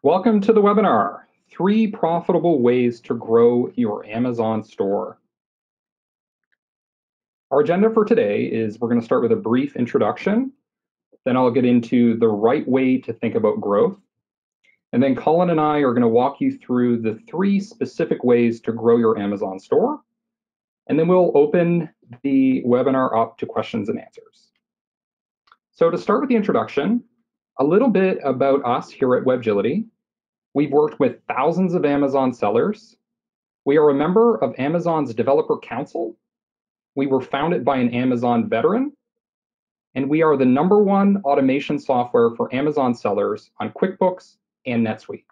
Welcome to the webinar, 3 Profitable Ways to Grow Your Amazon Store. Our agenda for today is we're going to start with a brief introduction, then I'll get into the right way to think about growth, and then Colin and I are going to walk you through the 3 specific ways to grow your Amazon store, and then we'll open the webinar up to questions and answers. So to start with the introduction, a little bit about us here at Webgility. We've worked with thousands of Amazon sellers. We are a member of Amazon's Developer Council. We were founded by an Amazon veteran, and we are the #1 automation software for Amazon sellers on QuickBooks and NetSuite.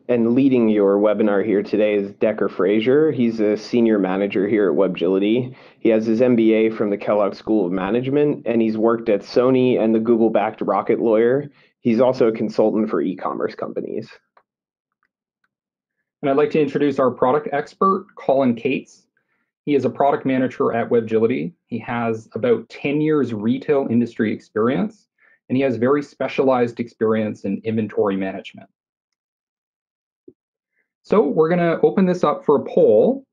And leading your webinar here today is Decker Frazier. He's a senior manager here at Webgility. He has his MBA from the Kellogg School of Management, and he's worked at Sony and the Google-backed Rocket Lawyer. He's also a consultant for e-commerce companies. And I'd like to introduce our product expert, Colin Cates. He is a product manager at Webgility. He has about 10 years retail industry experience, and he has very specialized experience in inventory management. So we're going to open this up for a poll.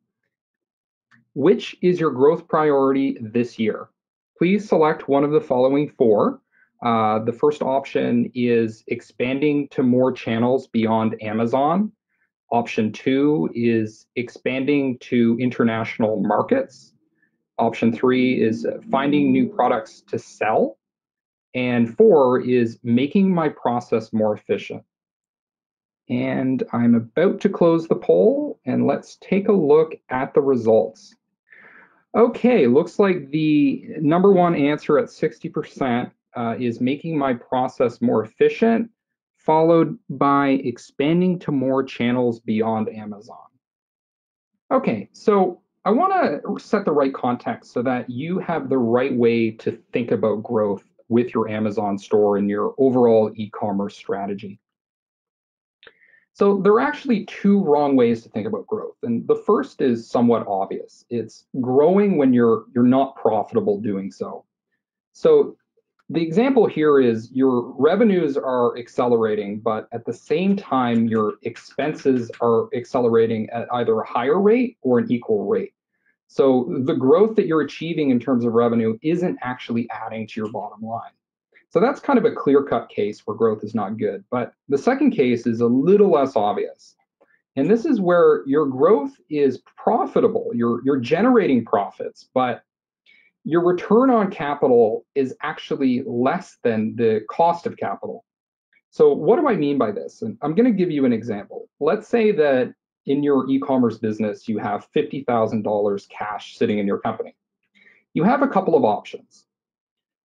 Which is your growth priority this year? Please select one of the following 4. The first option is expanding to more channels beyond Amazon. Option 2 is expanding to international markets. Option 3 is finding new products to sell. And 4 is making my process more efficient. And I'm about to close the poll, and let's take a look at the results. Okay, looks like the #1 answer at 60% is making my process more efficient, followed by expanding to more channels beyond Amazon. Okay, so I want to set the right context so that you have the right way to think about growth with your Amazon store and your overall e-commerce strategy. So there are actually 2 wrong ways to think about growth. And the first is somewhat obvious. It's growing when you're not profitable doing so. So the example here is your revenues are accelerating, but at the same time, your expenses are accelerating at either a higher rate or an equal rate. So the growth that you're achieving in terms of revenue isn't actually adding to your bottom line. So that's kind of a clear-cut case where growth is not good. But the second case is a little less obvious. And this is where your growth is profitable. You're generating profits, but your return on capital is actually less than the cost of capital. So what do I mean by this? And I'm going to give you an example. Let's say that in your e-commerce business, you have $50,000 cash sitting in your company. You have a couple of options.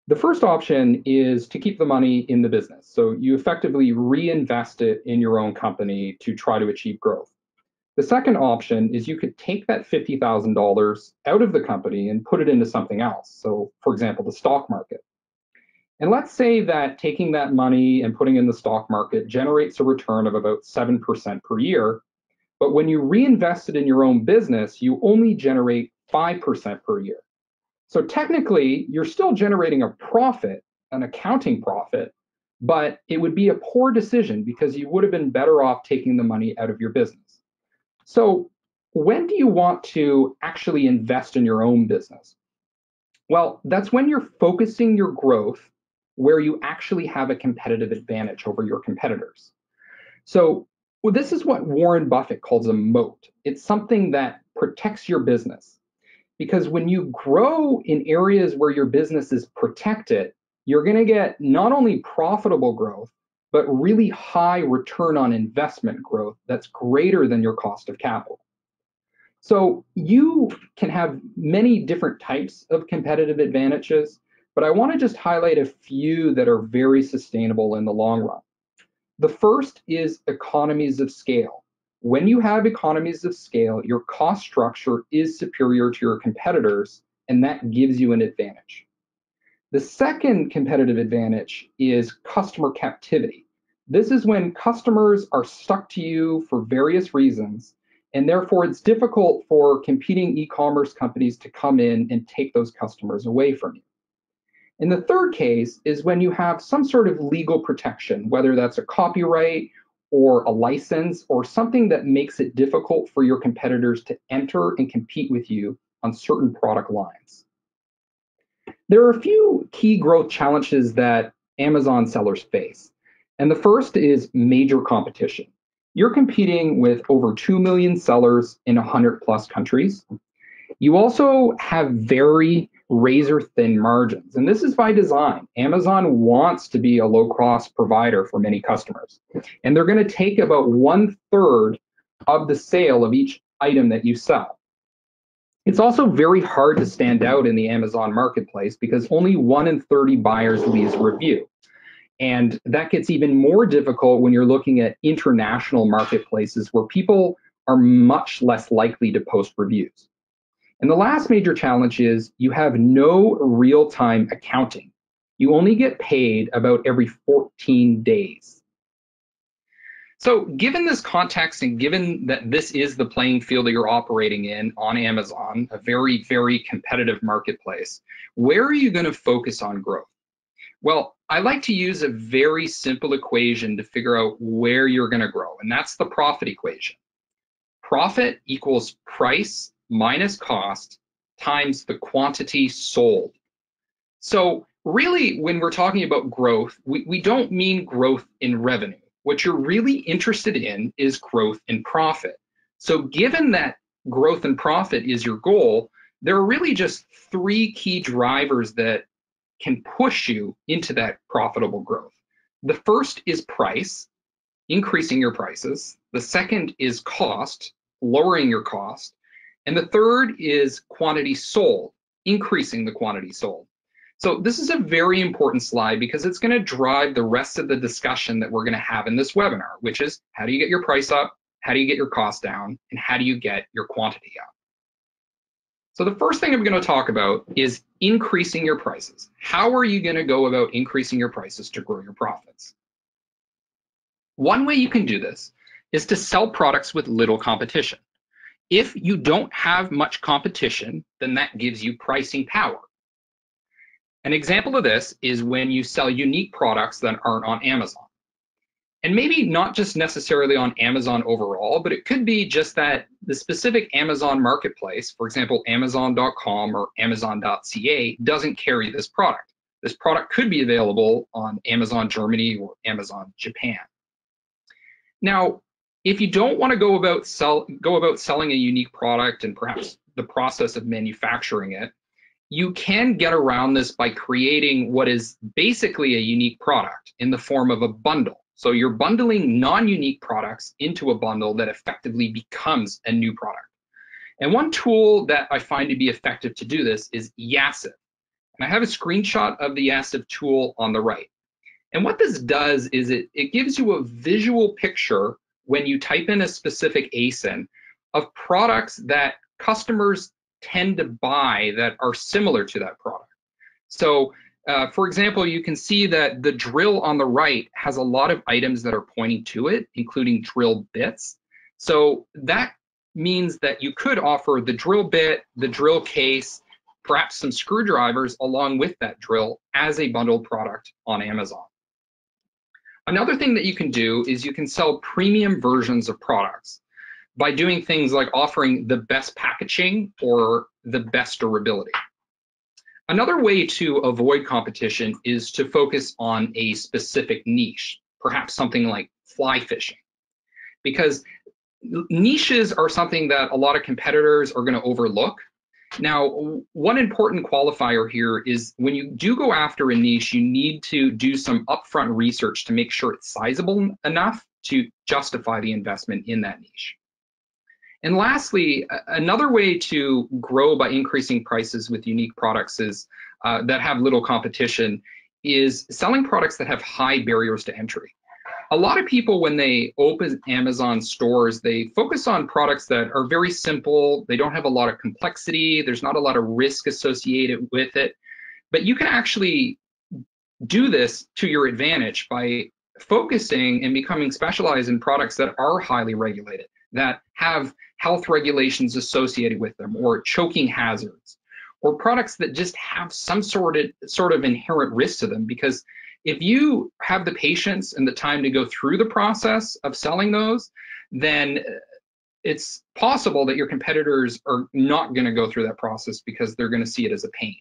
The first option is to keep the money in the business. So you effectively reinvest it in your own company to try to achieve growth. The second option is you could take that $50,000 out of the company and put it into something else. So for example, the stock market. And let's say that taking that money and putting in the stock market generates a return of about 7% per year. But when you reinvest it in your own business, you only generate 5% per year. So technically, you're still generating a profit, an accounting profit, but it would be a poor decision because you would have been better off taking the money out of your business. So when do you want to actually invest in your own business? Well, that's when you're focusing your growth where you actually have a competitive advantage over your competitors. So this is what Warren Buffett calls a moat. It's something that protects your business. Because when you grow in areas where your business is protected, you're going to get not only profitable growth, but really high return on investment growth that's greater than your cost of capital. So you can have many different types of competitive advantages, but I want to just highlight a few that are very sustainable in the long run. The first is economies of scale. When you have economies of scale, your cost structure is superior to your competitors, and that gives you an advantage. The second competitive advantage is customer captivity. This is when customers are stuck to you for various reasons, and therefore it's difficult for competing e-commerce companies to come in and take those customers away from you. And the third case is when you have some sort of legal protection, whether that's a copyright or a license or something that makes it difficult for your competitors to enter and compete with you on certain product lines. There are a few key growth challenges that Amazon sellers face. And the first is major competition. You're competing with over 2 million sellers in 100 plus countries. You also have very razor thin margins. And this is by design. Amazon wants to be a low cost provider for many customers. And they're going to take about 1/3 of the sale of each item that you sell. It's also very hard to stand out in the Amazon marketplace because only 1 in 30 buyers leaves a review. And that gets even more difficult when you're looking at international marketplaces where people are much less likely to post reviews. And the last major challenge is you have no real-time accounting. You only get paid about every 14 days. So given this context and given that this is the playing field that you're operating in on Amazon, a very, very competitive marketplace, where are you going to focus on growth? Well, I like to use a very simple equation to figure out where you're going to grow, and that's the profit equation. Profit equals price minus cost times the quantity sold. So really, when we're talking about growth, we don't mean growth in revenue. What you're really interested in is growth in profit. So given that growth and profit is your goal, there are really just three key drivers that can push you into that profitable growth. The first is price, increasing your prices. The second is cost, lowering your cost. And the third is quantity sold, increasing the quantity sold. So this is a very important slide because it's going to drive the rest of the discussion that we're going to have in this webinar, which is how do you get your price up, how do you get your cost down, and how do you get your quantity up? So the first thing I'm going to talk about is increasing your prices. How are you going to go about increasing your prices to grow your profits? One way you can do this is to sell products with little competition. If you don't have much competition, then that gives you pricing power. An example of this is when you sell unique products that aren't on Amazon. And maybe not just necessarily on Amazon overall, but it could be just that the specific Amazon marketplace, for example, Amazon.com or Amazon.ca, doesn't carry this product. This product could be available on Amazon Germany or Amazon Japan. Now, if you don't want to go about selling a unique product and perhaps the process of manufacturing it, you can get around this by creating what is basically a unique product in the form of a bundle. So you're bundling non-unique products into a bundle that effectively becomes a new product. And one tool that I find to be effective to do this is Yassiv. And I have a screenshot of the Yassiv tool on the right. And what this does is it gives you a visual picture when you type in a specific ASIN of products that customers tend to buy that are similar to that product. So for example, you can see that the drill on the right has a lot of items that are pointing to it, including drill bits. So that means that you could offer the drill bit, the drill case, perhaps some screwdrivers along with that drill as a bundled product on Amazon. Another thing that you can do is you can sell premium versions of products by doing things like offering the best packaging or the best durability. Another way to avoid competition is to focus on a specific niche, perhaps something like fly fishing, because niches are something that a lot of competitors are going to overlook. Now, one important qualifier here is when you do go after a niche, you need to do some upfront research to make sure it's sizable enough to justify the investment in that niche. And lastly, another way to grow by increasing prices with unique products is that have little competition is selling products that have high barriers to entry. A lot of people, when they open Amazon stores, they focus on products that are very simple. They don't have a lot of complexity. There's not a lot of risk associated with it. But you can actually do this to your advantage by focusing and becoming specialized in products that are highly regulated, that have health regulations associated with them, or choking hazards, or products that just have some sort of inherent risk to them. Because if you have the patience and the time to go through the process of selling those, then it's possible that your competitors are not going to go through that process because they're going to see it as a pain.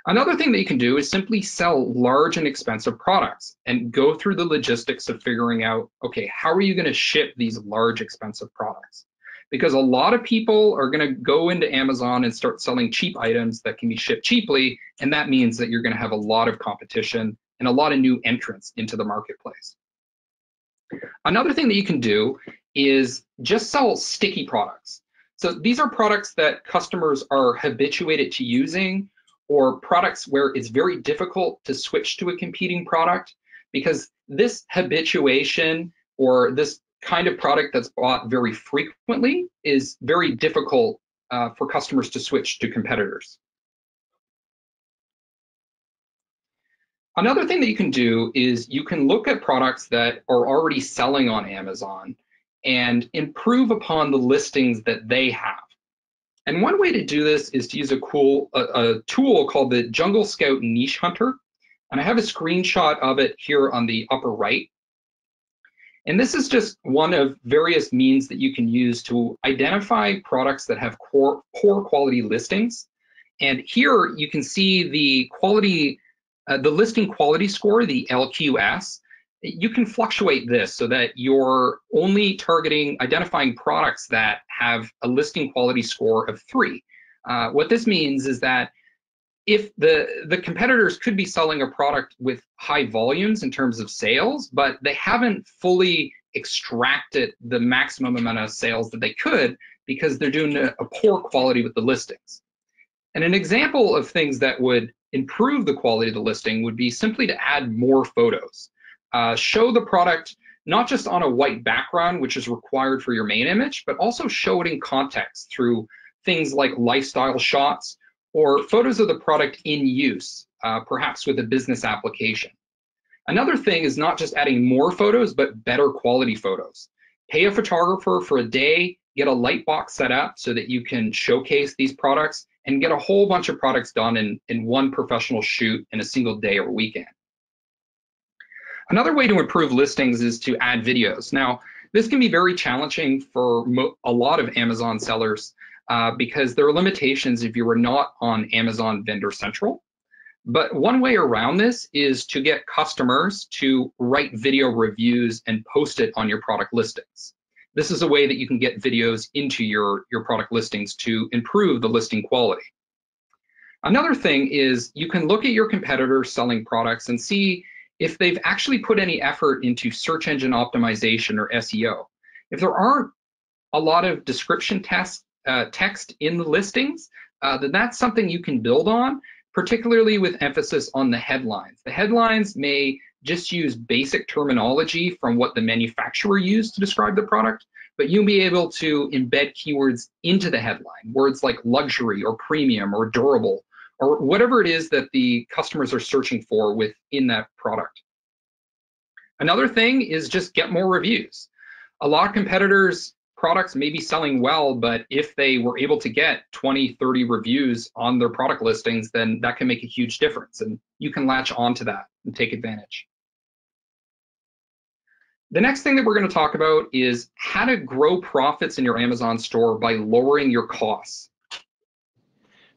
Another thing that you can do is simply sell large and expensive products and go through the logistics of figuring out, okay, how are you going to ship these large, expensive products? Because a lot of people are going to go into Amazon and start selling cheap items that can be shipped cheaply. And that means that you're going to have a lot of competition and a lot of new entrants into the marketplace. Another thing that you can do is just sell sticky products. So these are products that customers are habituated to using, or products where it's very difficult to switch to a competing product, because this habituation or this kind of product that's bought very frequently is very difficult for customers to switch to competitors. Another thing that you can do is you can look at products that are already selling on Amazon and improve upon the listings that they have. And one way to do this is to use a tool called the Jungle Scout Niche Hunter. And I have a screenshot of it here on the upper right. And this is just one of various means that you can use to identify products that have poor quality listings. And here you can see the listing quality score, the LQS. You can fluctuate this so that you're only identifying products that have a listing quality score of 3. What this means is that if the competitors could be selling a product with high volumes in terms of sales, but they haven't fully extracted the maximum amount of sales that they could because they're doing a poor quality with the listings. And an example of things that would improve the quality of the listing would be simply to add more photos. Show the product not just on a white background, which is required for your main image, but also show it in context through things like lifestyle shots or photos of the product in use, perhaps with a business application. Another thing is not just adding more photos, but better quality photos. Pay a photographer for a day, get a light box set up so that you can showcase these products and get a whole bunch of products done in one professional shoot in a single day or weekend. Another way to improve listings is to add videos. Now, this can be very challenging for a lot of Amazon sellers because there are limitations if you are not on Amazon Vendor Central. But one way around this is to get customers to write video reviews and post it on your product listings. This is a way that you can get videos into your product listings to improve the listing quality. Another thing is you can look at your competitors selling products and see if they've actually put any effort into search engine optimization or SEO. If there aren't a lot of description text in the listings, then that's something you can build on, particularly with emphasis on the headlines. The headlines may just use basic terminology from what the manufacturer used to describe the product, but you'll be able to embed keywords into the headline, words like luxury or premium or durable, or whatever it is that the customers are searching for within that product. Another thing is just get more reviews. A lot of competitors' products may be selling well, but if they were able to get 20, 30 reviews on their product listings, then that can make a huge difference, and you can latch onto that and take advantage. The next thing that we're going to talk about is how to grow profits in your Amazon store by lowering your costs.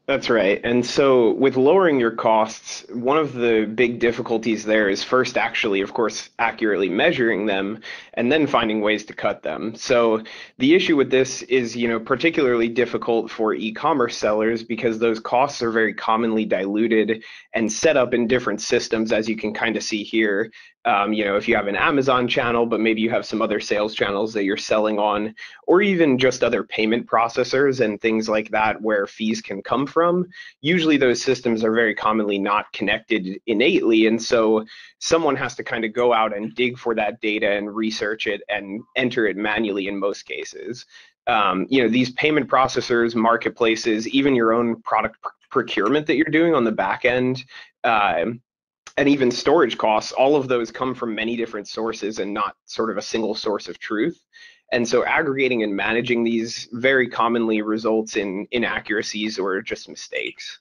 That's right. And so with lowering your costs, one of the big difficulties there is first actually, of course, accurately measuring them and then finding ways to cut them. So the issue with this is, particularly difficult for e-commerce sellers because those costs are very commonly diluted and set up in different systems, as you can kind of see here. If you have an Amazon channel, but maybe you have some other sales channels that you're selling on, or even just other payment processors and things like that where fees can come from, usually those systems are very commonly not connected innately. And so someone has to kind of go out and dig for that data and research it and enter it manually in most cases. These payment processors, marketplaces, even your own product procurement that you're doing on the back end, and even storage costs, all of those come from many different sources and not sort of a single source of truth. And so aggregating and managing these very commonly results in inaccuracies or just mistakes.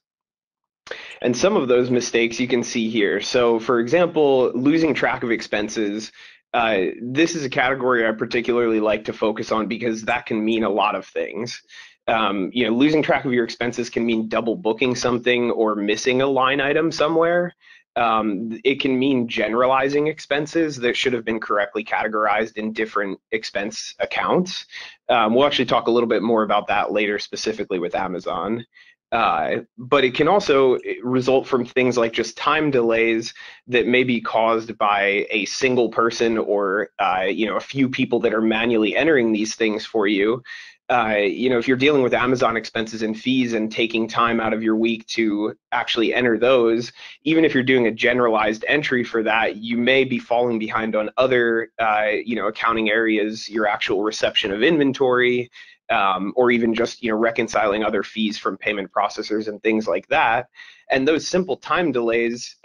And some of those mistakes you can see here. So for example, losing track of expenses. This is a category I particularly like to focus on because that can mean a lot of things. Losing track of your expenses can mean double booking something or missing a line item somewhere. It can mean generalizing expenses that should have been correctly categorized in different expense accounts. We'll actually talk a little bit more about that later, specifically with Amazon. But it can also result from things like just time delays that may be caused by a single person or a few people that are manually entering these things for you. If you're dealing with Amazon expenses and fees and taking time out of your week to actually enter those, even if you're doing a generalized entry for that, you may be falling behind on other, accounting areas, your actual reception of inventory, or even just reconciling other fees from payment processors and things like that. And those simple time delays,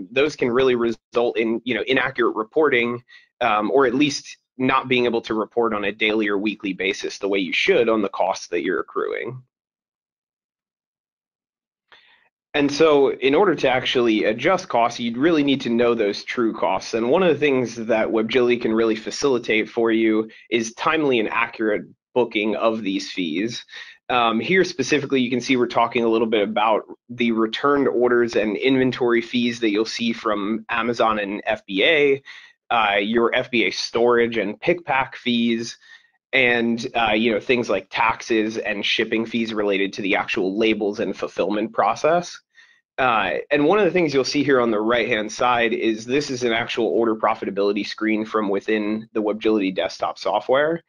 those can really result in inaccurate reporting, or at least not being able to report on a daily or weekly basis the way you should on the costs that you're accruing. And so in order to actually adjust costs, you'd really need to know those true costs. And one of the things that Webgility can really facilitate for you is timely and accurate booking of these fees. Here specifically, you can see we're talking a little bit about the returned orders and inventory fees that you'll see from Amazon and FBA, your FBA storage and pick pack fees, and things like taxes and shipping fees related to the actual labels and fulfillment process. And one of the things you'll see here on the right-hand side is this is an actual order profitability screen from within the Webgility desktop software.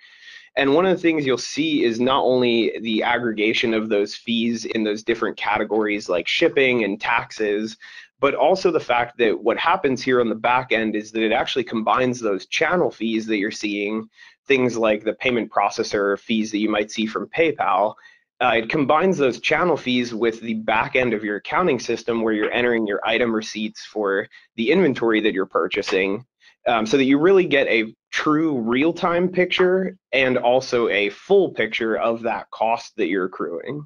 And one of the things you'll see is not only the aggregation of those fees in those different categories like shipping and taxes, but also the fact that what happens here on the back end is that it actually combines those channel fees that you're seeing, things like the payment processor fees that you might see from PayPal. It combines those channel fees with the back end of your accounting system where you're entering your item receipts for the inventory that you're purchasing, so that you really get a true real-time picture and also a full picture of that cost that you're accruing.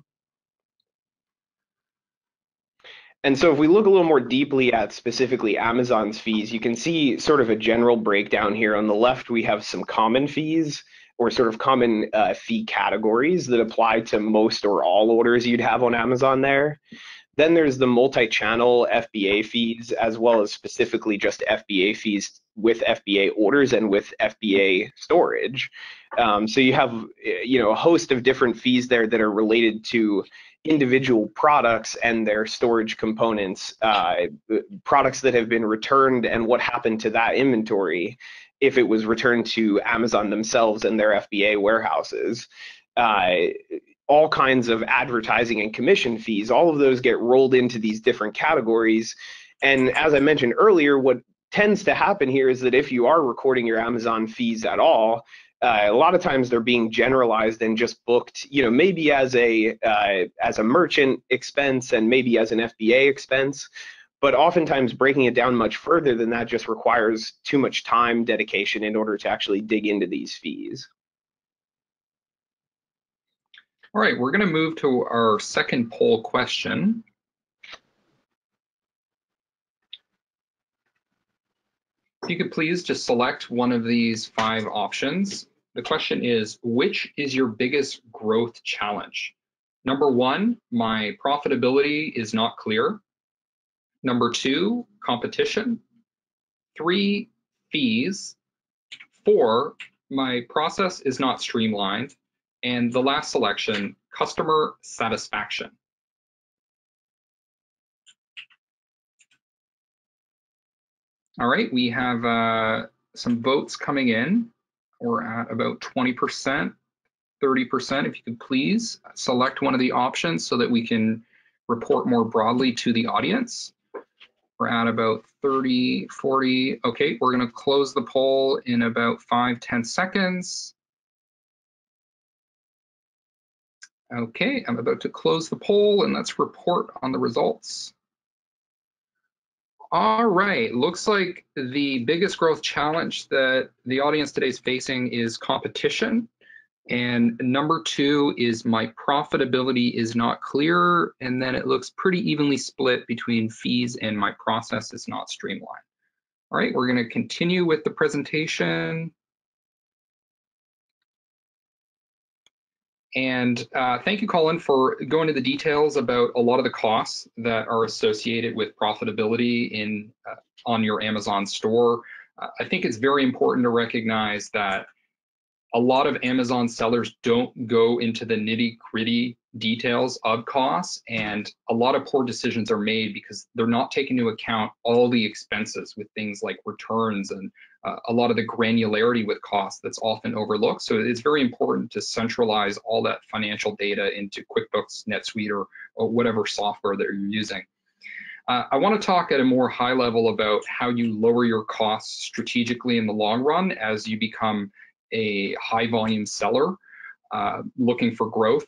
And so if we look a little more deeply at specifically Amazon's fees, you can see sort of a general breakdown here. On the left, we have some common fees or sort of common fee categories that apply to most or all orders you'd have on Amazon there. Then there's the multi-channel FBA fees, as well as specifically just FBA fees with FBA orders and with FBA storage. So you have a host of different fees there that are related to individual products and their storage components, products that have been returned and what happened to that inventory if it was returned to Amazon themselves and their FBA warehouses. All kinds of advertising and commission fees, all of those get rolled into these different categories. And as I mentioned earlier, what tends to happen here is that if you are recording your Amazon fees at all, a lot of times they're being generalized and just booked, maybe as a merchant expense and maybe as an FBA expense. But oftentimes breaking it down much further than that just requires too much time, dedication in order to actually dig into these fees. All right, we're going to move to our second poll question. If you could please just select one of these 5 options. The question is, which is your biggest growth challenge? Number 1, my profitability is not clear. Number 2, competition. 3, fees. 4, my process is not streamlined. And the last selection, customer satisfaction. All right, we have some votes coming in. We're at about 20%, 30%. If you could please select one of the options so that we can report more broadly to the audience. We're at about 30, 40. Okay, we're going to close the poll in about 5-10 seconds. Okay, I'm about to close the poll and let's report on the results. All right, looks like the biggest growth challenge that the audience today is facing is competition. And number two is my profitability is not clear. And then it looks pretty evenly split between fees and my process is not streamlined. All right, we're going to continue with the presentation. And thank you, Colin, for going into the details about a lot of the costs that are associated with profitability in on your Amazon store. I think it's very important to recognize that a lot of Amazon sellers don't go into the nitty-gritty details of costs, and a lot of poor decisions are made because they're not taking into account all the expenses with things like returns and a lot of the granularity with costs that's often overlooked. So it's very important to centralize all that financial data into QuickBooks, NetSuite, or whatever software that you're using. I want to talk at a more high level about how you lower your costs strategically in the long run as you become a high volume seller looking for growth.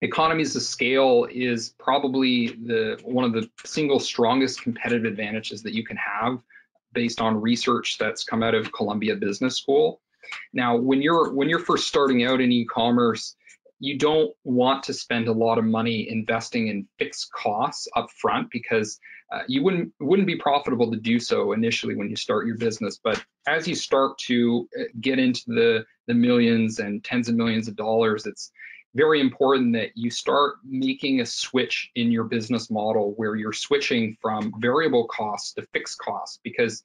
Economies of scale is probably one of the single strongest competitive advantages that you can have based on research that's come out of Columbia Business School. Now, when you're first starting out in e-commerce, you don't want to spend a lot of money investing in fixed costs up front because you wouldn't be profitable to do so initially when you start your business. But as you start to get into the millions and tens of millions of dollars, it's very important that you start making a switch in your business model where you're switching from variable costs to fixed costs, because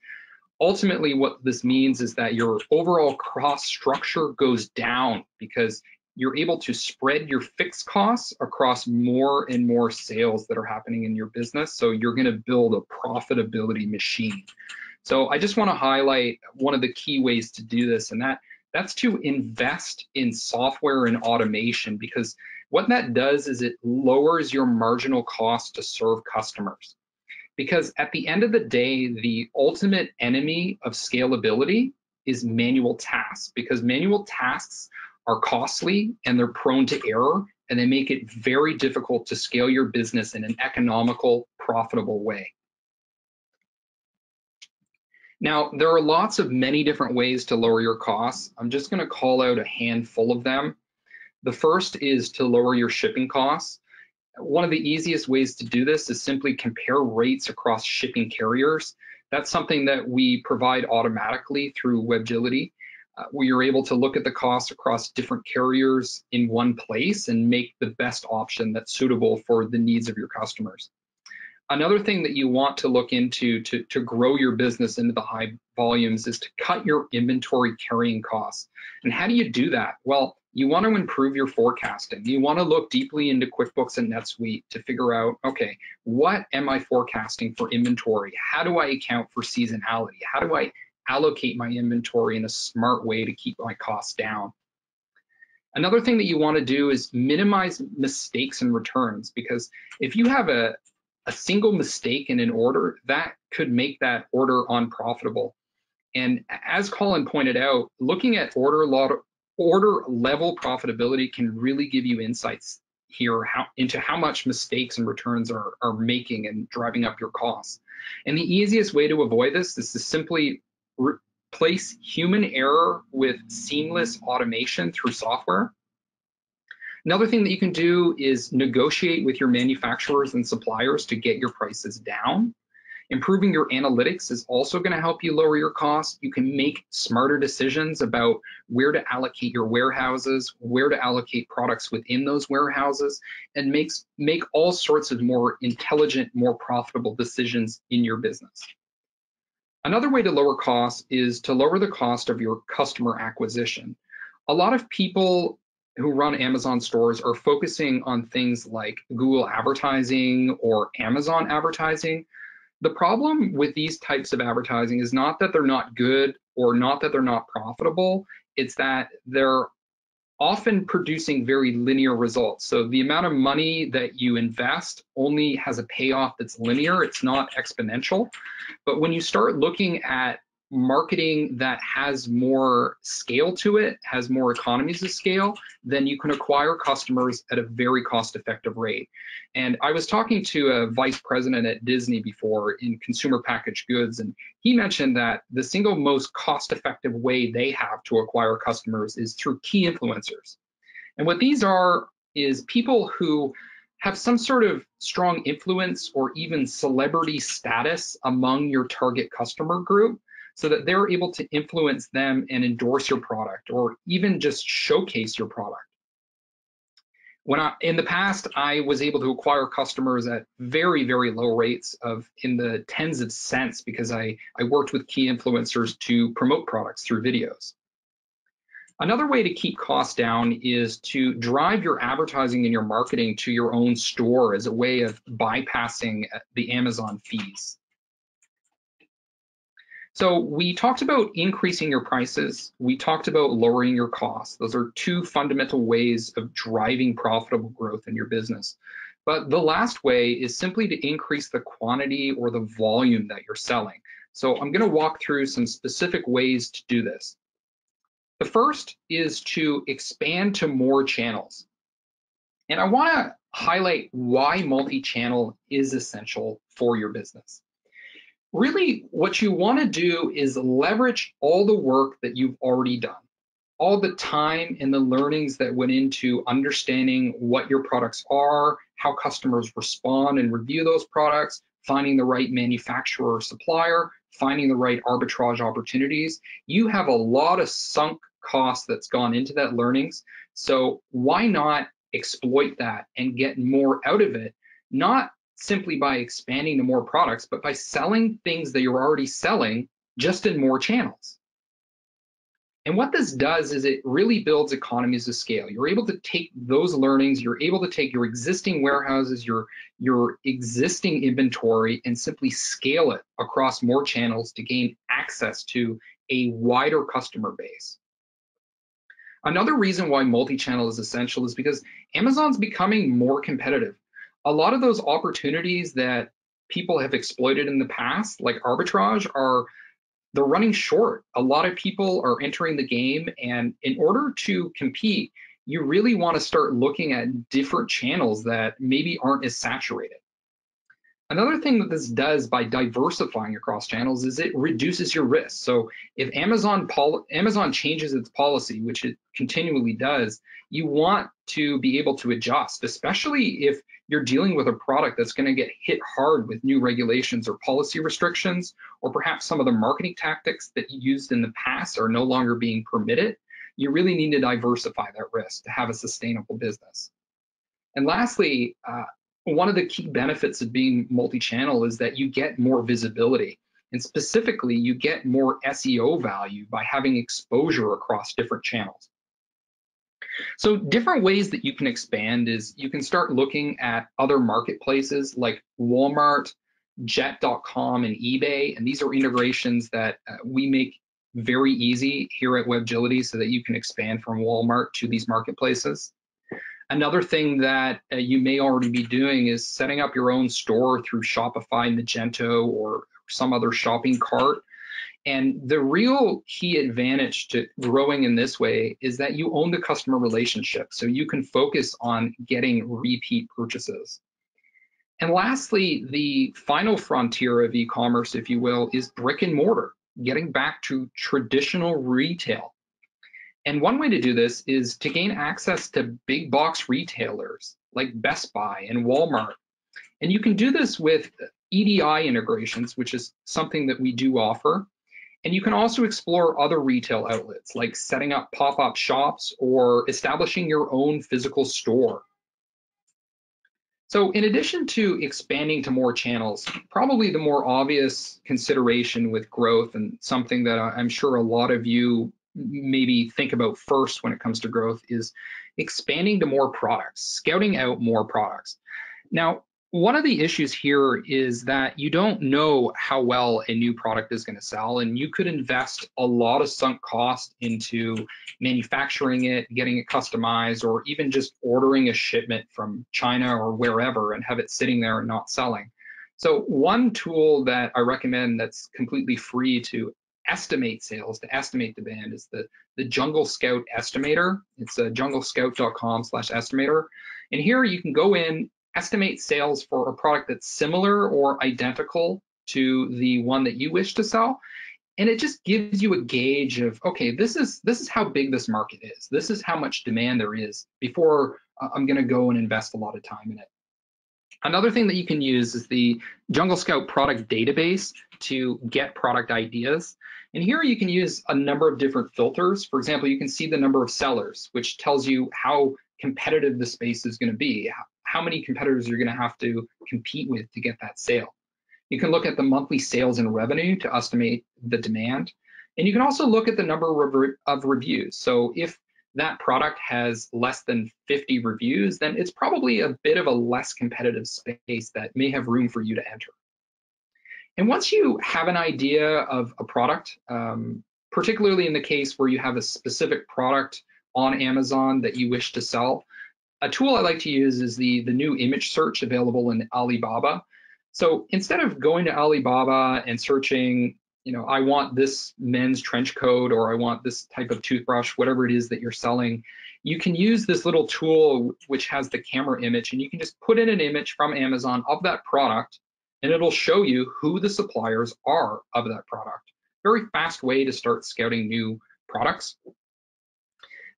ultimately what this means is that your overall cost structure goes down because you're able to spread your fixed costs across more and more sales that are happening in your business. So you're going to build a profitability machine. So I just want to highlight one of the key ways to do this, and that's to invest in software and automation, because what that does is it lowers your marginal cost to serve customers. Because at the end of the day, the ultimate enemy of scalability is manual tasks, because manual tasks are costly and they're prone to error, and they make it very difficult to scale your business in an economical, profitable way. Now, there are lots of many different ways to lower your costs. I'm just going to call out a handful of them. The first is to lower your shipping costs. One of the easiest ways to do this is simply compare rates across shipping carriers. That's something that we provide automatically through Webgility, where you're able to look at the costs across different carriers in one place and make the best option that's suitable for the needs of your customers. Another thing that you want to look into to grow your business into the high volumes is to cut your inventory carrying costs. And how do you do that? Well, you want to improve your forecasting. You want to look deeply into QuickBooks and NetSuite to figure out, okay, what am I forecasting for inventory? How do I account for seasonality? How do I allocate my inventory in a smart way to keep my costs down? Another thing that you want to do is minimize mistakes and returns, because if you have a single mistake in an order, that could make that order unprofitable. And as Colin pointed out, looking at order level profitability can really give you insights here into how much mistakes and returns are making and driving up your costs. And the easiest way to avoid this is to simply replace human error with seamless automation through software. Another thing that you can do is negotiate with your manufacturers and suppliers to get your prices down. Improving your analytics is also going to help you lower your costs. You can make smarter decisions about where to allocate your warehouses, where to allocate products within those warehouses, and make all sorts of more intelligent, more profitable decisions in your business. Another way to lower costs is to lower the cost of your customer acquisition. A lot of people who run Amazon stores are focusing on things like Google advertising or Amazon advertising. The problem with these types of advertising is not that they're not good or not that they're not profitable. It's that they're often producing very linear results. So the amount of money that you invest only has a payoff that's linear. It's not exponential. But when you start looking at marketing that has more scale to it, has more economies of scale, then you can acquire customers at a very cost-effective rate. And I was talking to a vice president at Disney before in consumer packaged goods, and he mentioned that the single most cost-effective way they have to acquire customers is through key influencers. And what these are is people who have some sort of strong influence or even celebrity status among your target customer group, so that they're able to influence them and endorse your product or even just showcase your product. In the past, I was able to acquire customers at very, very low rates of in the tens of cents because I worked with key influencers to promote products through videos. Another way to keep costs down is to drive your advertising and your marketing to your own store as a way of bypassing the Amazon fees. So we talked about increasing your prices. We talked about lowering your costs. Those are two fundamental ways of driving profitable growth in your business. But the last way is simply to increase the quantity or the volume that you're selling. So I'm going to walk through some specific ways to do this. The first is to expand to more channels. And I want to highlight why multi-channel is essential for your business. Really, what you want to do is leverage all the work that you've already done, all the time and the learnings that went into understanding what your products are, how customers respond and review those products, finding the right manufacturer or supplier, finding the right arbitrage opportunities. You have a lot of sunk cost that's gone into that learnings. So why not exploit that and get more out of it? Not simply by expanding to more products, but by selling things that you're already selling just in more channels. And what this does is it really builds economies of scale. You're able to take those learnings, you're able to take your existing warehouses, your existing inventory, and simply scale it across more channels to gain access to a wider customer base. Another reason why multi-channel is essential is because Amazon's becoming more competitive. A lot of those opportunities that people have exploited in the past, like arbitrage, they're running short. A lot of people are entering the game, and in order to compete, you really want to start looking at different channels that maybe aren't as saturated. Another thing that this does by diversifying across channels is it reduces your risk. So if Amazon changes its policy, which it continually does, you want to be able to adjust, especially if you're dealing with a product that's going to get hit hard with new regulations or policy restrictions, or perhaps some of the marketing tactics that you used in the past are no longer being permitted. You really need to diversify that risk to have a sustainable business. And lastly, one of the key benefits of being multi-channel is that you get more visibility. And specifically, you get more SEO value by having exposure across different channels. So different ways that you can expand is you can start looking at other marketplaces like Walmart, Jet.com, and eBay. And these are integrations that we make very easy here at Webgility so that you can expand from Walmart to these marketplaces. Another thing that you may already be doing is setting up your own store through Shopify, Magento, or some other shopping cart. And the real key advantage to growing in this way is that you own the customer relationship, so you can focus on getting repeat purchases. And lastly, the final frontier of e-commerce, if you will, is brick and mortar, getting back to traditional retail. And one way to do this is to gain access to big box retailers like Best Buy and Walmart. And you can do this with EDI integrations, which is something that we do offer. And you can also explore other retail outlets like setting up pop-up shops or establishing your own physical store. So in addition to expanding to more channels, probably the more obvious consideration with growth, and something that I'm sure a lot of you maybe think about first when it comes to growth, is expanding to more products, scouting out more products. Now, one of the issues here is that you don't know how well a new product is going to sell, and you could invest a lot of sunk cost into manufacturing it, getting it customized, or even just ordering a shipment from China or wherever and have it sitting there and not selling. So one tool that I recommend that's completely free to estimate sales, to estimate demand, is the Jungle Scout Estimator. It's junglescout.com/estimator. And here you can go in, estimate sales for a product that's similar or identical to the one that you wish to sell. And it just gives you a gauge of, okay, this is how big this market is. This is how much demand there is before I'm going to go and invest a lot of time in it. Another thing that you can use is the Jungle Scout product database to get product ideas. And here you can use a number of different filters. For example, you can see the number of sellers, which tells you how competitive the space is going to be, how many competitors you're going to have to compete with to get that sale. You can look at the monthly sales and revenue to estimate the demand. And you can also look at the number of reviews. So if that product has less than 50 reviews, then it's probably a bit of a less competitive space that may have room for you to enter. And once you have an idea of a product, particularly in the case where you have a specific product on Amazon that you wish to sell, a tool I like to use is the new image search available in Alibaba. So instead of going to Alibaba and searching, I want this men's trench coat, or I want this type of toothbrush, whatever it is that you're selling, you can use this little tool which has the camera image, and you can just put in an image from Amazon of that product, and it'll show you who the suppliers are of that product. Very fast way to start scouting new products.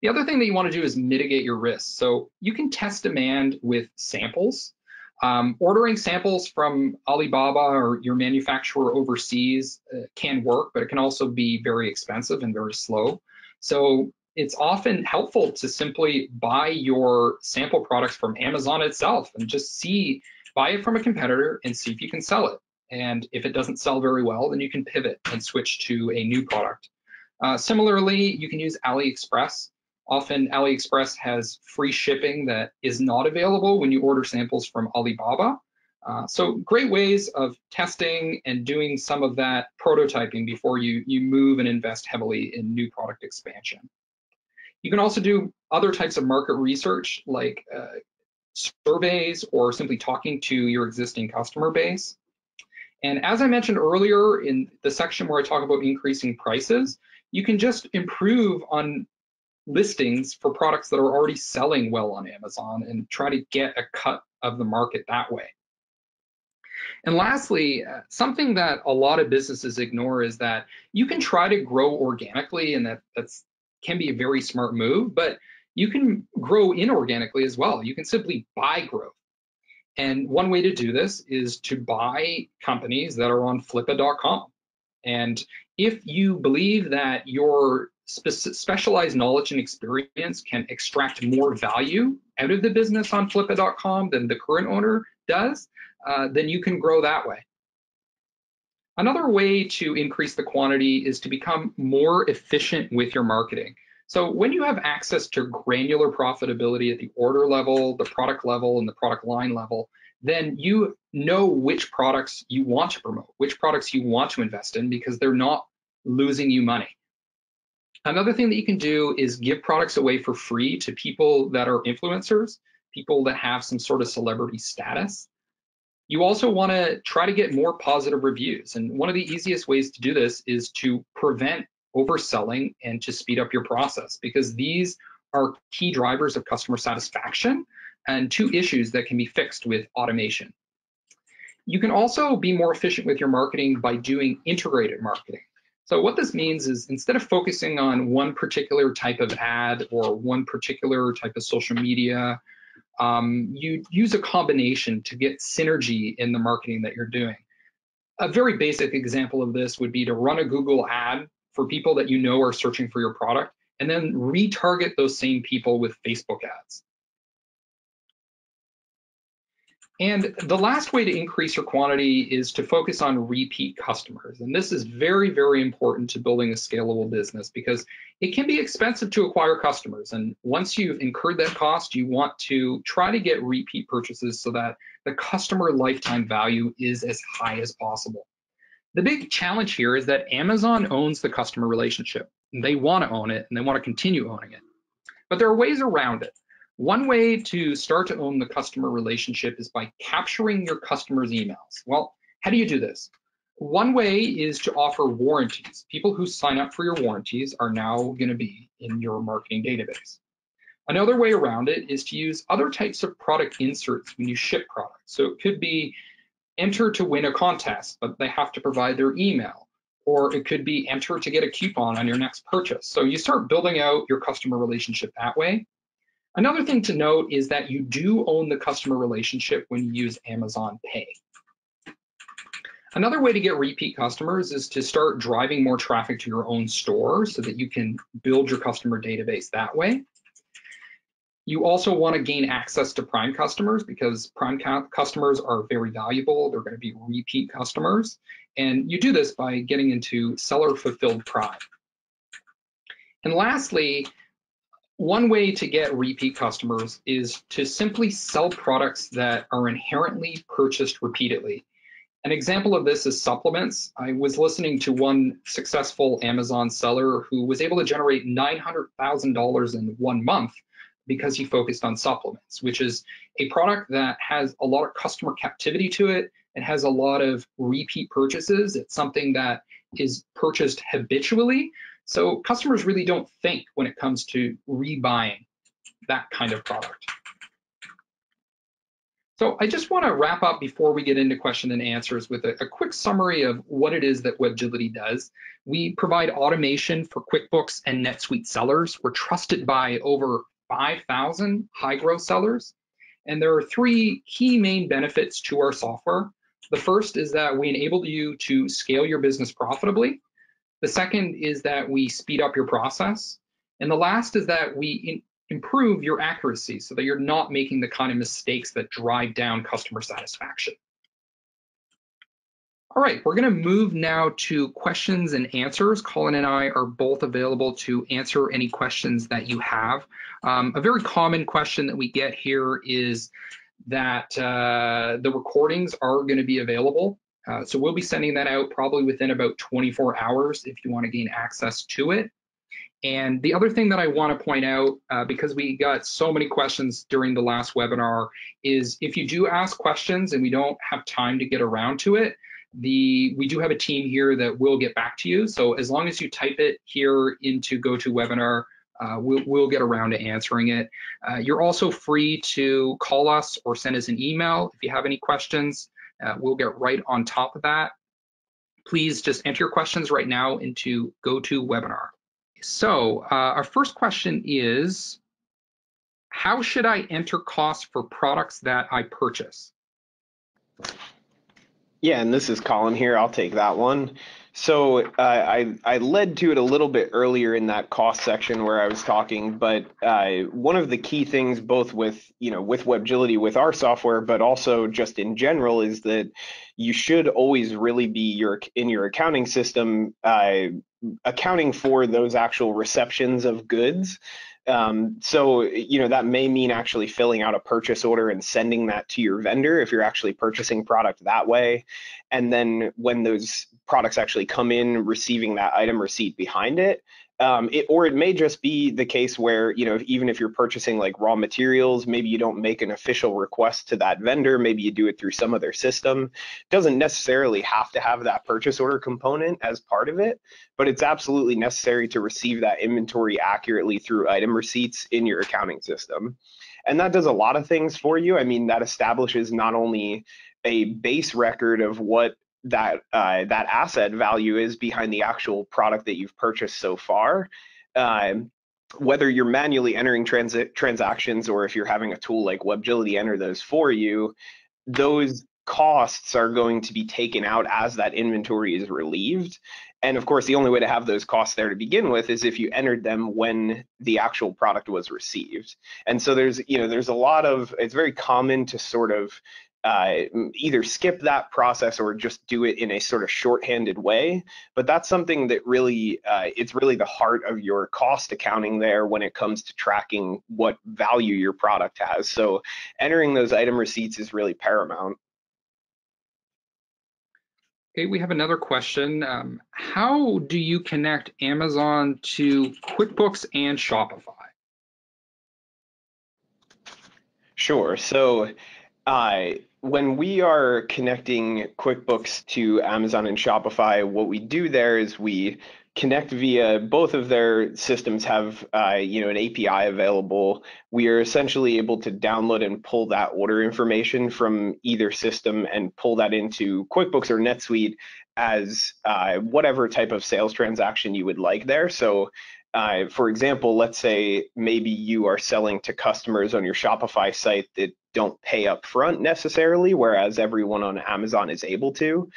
The other thing that you want to do is mitigate your risks. So you can test demand with samples. Ordering samples from Alibaba or your manufacturer overseas can work, but it can also be very expensive and very slow. So it's often helpful to simply buy your sample products from Amazon itself and just buy it from a competitor and see if you can sell it. And if it doesn't sell very well, then you can pivot and switch to a new product. Similarly, you can use AliExpress. Often AliExpress has free shipping that is not available when you order samples from Alibaba. So great ways of testing and doing some of that prototyping before you move and invest heavily in new product expansion. You can also do other types of market research like surveys or simply talking to your existing customer base. And as I mentioned earlier in the section where I talk about increasing prices, you can just improve on listings for products that are already selling well on Amazon and try to get a cut of the market that way. And lastly, something that a lot of businesses ignore is that you can try to grow organically, and that's can be a very smart move, but you can grow inorganically as well. You can simply buy growth. And one way to do this is to buy companies that are on flippa.com. And if you believe that your specialized knowledge and experience can extract more value out of the business on flippa.com than the current owner does, then you can grow that way. Another way to increase the quantity is to become more efficient with your marketing. So when you have access to granular profitability at the order level, the product level, and the product line level, then you know which products you want to promote, which products you want to invest in, because they're not losing you money. Another thing that you can do is give products away for free to people that are influencers, people that have some sort of celebrity status. You also want to try to get more positive reviews. And one of the easiest ways to do this is to prevent overselling and to speed up your process, because these are key drivers of customer satisfaction and two issues that can be fixed with automation. You can also be more efficient with your marketing by doing integrated marketing. So what this means is, instead of focusing on one particular type of ad or one particular type of social media, you use a combination to get synergy in the marketing that you're doing. A very basic example of this would be to run a Google ad for people that you know are searching for your product, and then retarget those same people with Facebook ads. And the last way to increase your quantity is to focus on repeat customers. And this is very, very important to building a scalable business, because it can be expensive to acquire customers. And once you've incurred that cost, you want to try to get repeat purchases so that the customer lifetime value is as high as possible. The big challenge here is that Amazon owns the customer relationship. They want to own it, and they want to continue owning it. But there are ways around it. One way to start to own the customer relationship is by capturing your customers' emails. Well, how do you do this? One way is to offer warranties. People who sign up for your warranties are now going to be in your marketing database. Another way around it is to use other types of product inserts when you ship products. So it could be enter to win a contest, but they have to provide their email. Or it could be enter to get a coupon on your next purchase. So you start building out your customer relationship that way. Another thing to note is that you do own the customer relationship when you use Amazon Pay. Another way to get repeat customers is to start driving more traffic to your own store so that you can build your customer database that way. You also want to gain access to Prime customers because Prime customers are very valuable. They're going to be repeat customers. And you do this by getting into seller fulfilled Prime. And lastly, one way to get repeat customers is to simply sell products that are inherently purchased repeatedly. An example of this is supplements. I was listening to one successful Amazon seller who was able to generate $900,000 in 1 month because he focused on supplements, which is a product that has a lot of customer captivity to it. It has a lot of repeat purchases. It's something that is purchased habitually. So customers really don't think when it comes to rebuying that kind of product. So I just want to wrap up before we get into question and answers with a quick summary of what it is that Webgility does. We provide automation for QuickBooks and NetSuite sellers. We're trusted by over 5,000 high growth sellers. And there are 3 key main benefits to our software. The first is that we enable you to scale your business profitably. The second is that we speed up your process. And the last is that we improve your accuracy so that you're not making the kind of mistakes that drive down customer satisfaction. All right, we're going to move now to questions and answers. Colin and I are both available to answer any questions that you have. A very common question that we get here is that the recordings are going to be available. So we'll be sending that out probably within about 24 hours if you want to gain access to it. And the other thing that I want to point out, because we got so many questions during the last webinar, is if you do ask questions and we don't have time to get around to it, we do have a team here that will get back to you. So as long as you type it here into GoToWebinar, we'll get around to answering it. You're also free to call us or send us an email if you have any questions. We'll get right on top of that. Please just enter your questions right now into GoToWebinar. So our first question is, how should I enter costs for products that I purchase? Yeah, and this is Colin here. I'll take that one. So I led to it a little bit earlier in that cost section where I was talking, but one of the key things, both with Webgility, with our software, but also just in general, is that you should always really be in your accounting system accounting for those actual receptions of goods. So that may mean actually filling out a purchase order and sending that to your vendor if you're actually purchasing product that way. And then when those products actually come in, receiving that item receipt behind it. Or it may just be the case where, even if you're purchasing like raw materials, maybe you don't make an official request to that vendor, maybe you do it through some other system. It doesn't necessarily have to have that purchase order component as part of it, but it's absolutely necessary to receive that inventory accurately through item receipts in your accounting system. And that does a lot of things for you. I mean, that establishes not only a base record of what that asset value is behind the actual product that you've purchased so far, whether you're manually entering transactions or if you're having a tool like Webgility enter those for you, those costs are going to be taken out as that inventory is relieved. And of course, the only way to have those costs there to begin with is if you entered them when the actual product was received. And so there's a lot of, it's very common to sort of either skip that process or just do it in a sort of shorthanded way. But that's something that really, it's really the heart of your cost accounting there when it comes to tracking what value your product has. So entering those item receipts is really paramount. Okay, we have another question. How do you connect Amazon to QuickBooks and Shopify? Sure. So when we are connecting QuickBooks to Amazon and Shopify, what we do there is we connect via both of their systems have an API available. We are essentially able to download and pull that order information from either system and pull that into QuickBooks or NetSuite as whatever type of sales transaction you would like there. So for example, let's say maybe you are selling to customers on your Shopify site that don't pay up front necessarily, whereas everyone on Amazon is able to.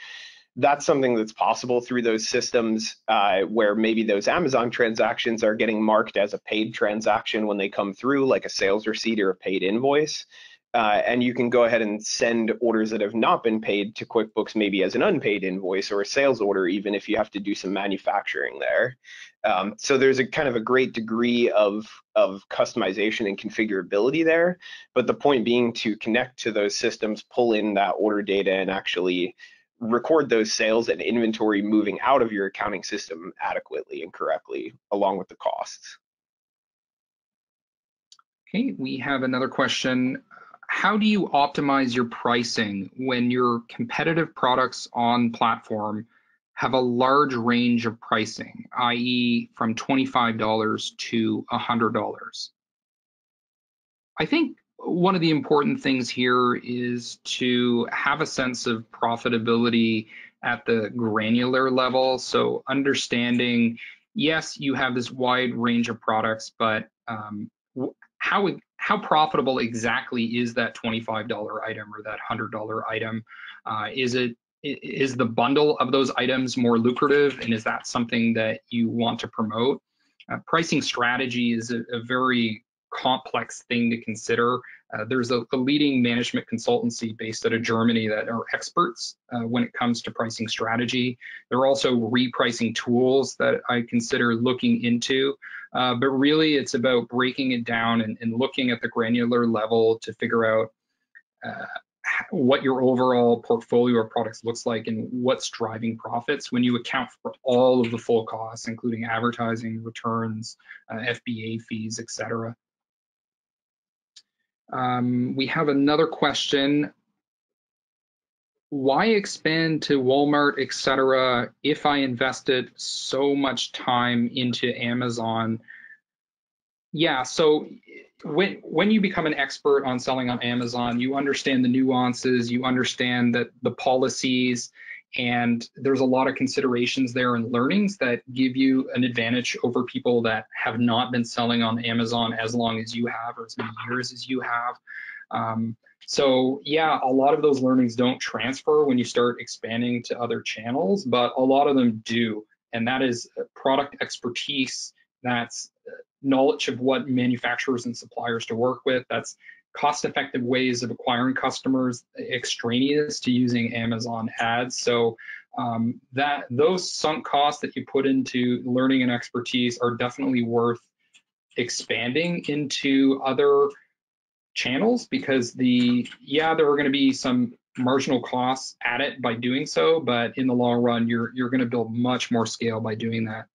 That's something that's possible through those systems where maybe those Amazon transactions are getting marked as a paid transaction when they come through, like a sales receipt or a paid invoice. And you can go ahead and send orders that have not been paid to QuickBooks maybe as an unpaid invoice or a sales order, even if you have to do some manufacturing there. So there's a kind of a great degree of customization and configurability there. But the point being to connect to those systems, pull in that order data, and actually record those sales and inventory moving out of your accounting system adequately and correctly, along with the costs. Okay, we have another question. How do you optimize your pricing when your competitive products on platform have a large range of pricing, i.e. from $25 to $100? I think one of the important things here is to have a sense of profitability at the granular level. So understanding, yes, you have this wide range of products, but how profitable exactly is that $25 item or that $100 item? Is the bundle of those items more lucrative, and is that something that you want to promote? Pricing strategy is a very complex thing to consider. There's a leading management consultancy based out of Germany that are experts when it comes to pricing strategy. There are also repricing tools that I consider looking into, but really it's about breaking it down and looking at the granular level to figure out what your overall portfolio of products looks like and what's driving profits when you account for all of the full costs, including advertising, returns, FBA fees, etc. We have another question. Why expand to Walmart, etc. if I invested so much time into Amazon? Yeah, so when you become an expert on selling on Amazon, you understand the nuances, you understand that the policies, and there's a lot of considerations there and learnings that give you an advantage over people that have not been selling on Amazon as long as you have or as many years as you have. So yeah, a lot of those learnings don't transfer when you start expanding to other channels, but a lot of them do. And that is product expertise, that's knowledge of what manufacturers and suppliers to work with, that's cost-effective ways of acquiring customers extraneous to using Amazon ads. So that those sunk costs that you put into learning and expertise are definitely worth expanding into other channels, because there are going to be some marginal costs at it by doing so, but in the long run, you're going to build much more scale by doing that.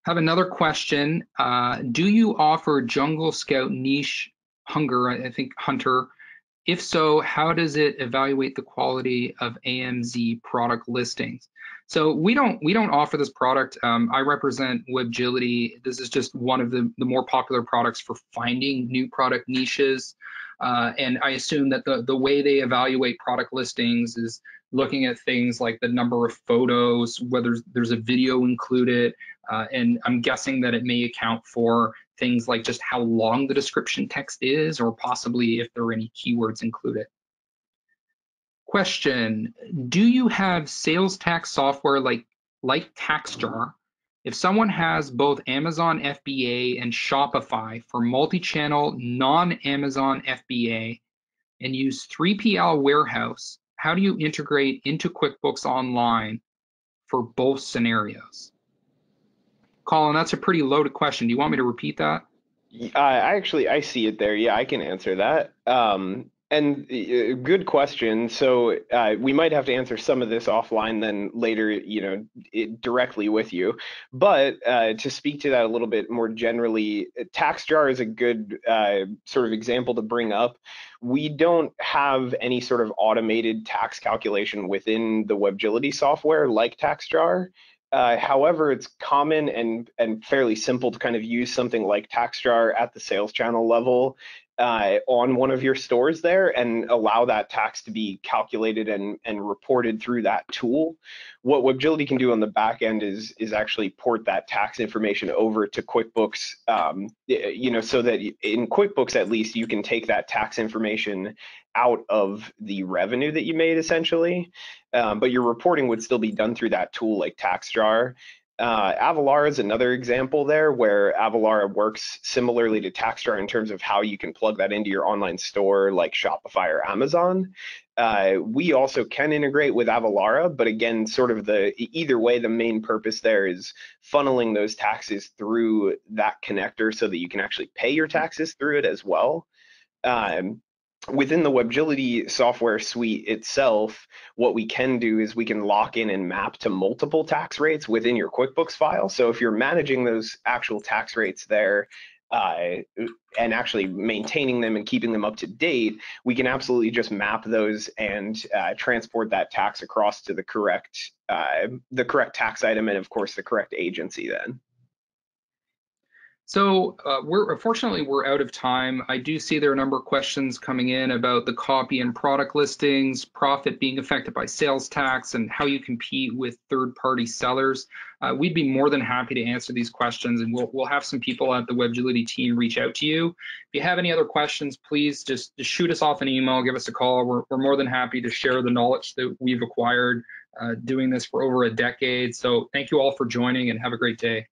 Have another question. Do you offer Jungle Scout niche hunger, I think hunter? If so, how does it evaluate the quality of AMZ product listings? So we don't offer this product. I represent Webgility. This is just one of the more popular products for finding new product niches. And I assume that the way they evaluate product listings is looking at things like the number of photos, whether there's a video included, and I'm guessing that it may account for things like just how long the description text is, or possibly if there are any keywords included. Question, do you have sales tax software like TaxJar? If someone has both Amazon FBA and Shopify for multi-channel non-Amazon FBA and use 3PL warehouse, how do you integrate into QuickBooks Online for both scenarios? Colin, that's a pretty loaded question. Do you want me to repeat that? I see it there. Yeah, I can answer that. And good question. So we might have to answer some of this offline then later, directly with you. But to speak to that a little bit more generally, TaxJar is a good sort of example to bring up. We don't have any sort of automated tax calculation within the Webgility software like TaxJar. However, it's common and fairly simple to kind of use something like TaxJar at the sales channel level on one of your stores there and allow that tax to be calculated and reported through that tool. What Webgility can do on the back end is actually port that tax information over to QuickBooks, so that in QuickBooks at least you can take that tax information out of the revenue that you made essentially, but your reporting would still be done through that tool like TaxJar. Avalara is another example there where Avalara works similarly to TaxJar in terms of how you can plug that into your online store like Shopify or Amazon. We also can integrate with Avalara, but again, sort of either way, the main purpose there is funneling those taxes through that connector so that you can actually pay your taxes through it as well. Um, Within the Webgility software suite itself, what we can do is we can lock in and map to multiple tax rates within your QuickBooks file. So if you're managing those actual tax rates there, and actually maintaining them and keeping them up to date, we can absolutely just map those and transport that tax across to the correct tax item and of course the correct agency then. So unfortunately we're out of time. I do see there are a number of questions coming in about the copy and product listings, profit being affected by sales tax, and how you compete with third-party sellers. We'd be more than happy to answer these questions, and we'll have some people at the Webgility team reach out to you. If you have any other questions, please just shoot us off an email, give us a call. We're more than happy to share the knowledge that we've acquired doing this for over a decade. So thank you all for joining, and have a great day.